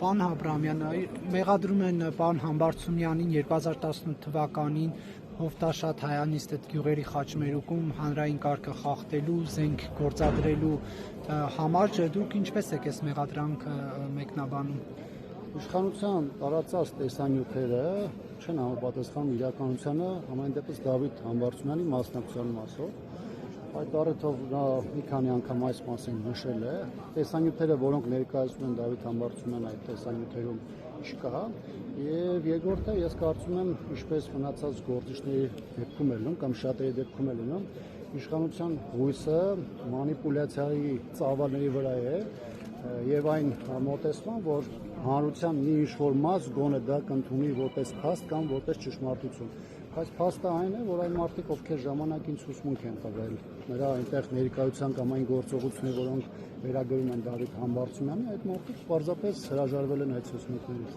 Պարոն Աբրահամյան, մեղադրում են պարոն Համբարձումյանին 2018 թվականին Հովտաշատ Հայանիստ այդ գյուղերի խաչմերուկում հանրային կարգը խախտելու, զենք գործադրելու համար դուք ինչպես եք այս մեղադրանքը մեկնաբանում։ Իշխանության տարածած տեսանյութերը չեն համապատասխանում իրականությանը, համայն դեպս Դավիթ Համբարձումյանի մասնակցության մասով։ Այդ առիթով նա մի քանի անգամ այս մասին նշել է։ Տեսանյութերը, որոնք ներկայացնում են Դավիթ Համբարձումյանը, այդ տեսանյութերում չկա։ Եվ երկրորդը, ես կարծում եմ, ինչպես մնացած գործիչների դեպքում է լինում կամ շատերի դեպքում է լինում, իշխանության հույսը մանիպուլյացիայի ծավալների վրա է եւ այն մոտեցման, որ հանրության մի ինչ-որ մաս գոնե դա կընդունի որպես փաստ կամ որպես ճշմարտություն։ Բայց փաստը այն է, որ այն մարդիկ, ովքեր ժամանակին ցուցմունք են տվել նրա այնտեղ ներկայության կամ այն գործողությունները, որոնք վերագրում են Դավիթ Համբարձումյանին, այդ մարդիկ պարզապես հրաժարվել են այդ ցուցմունքներից։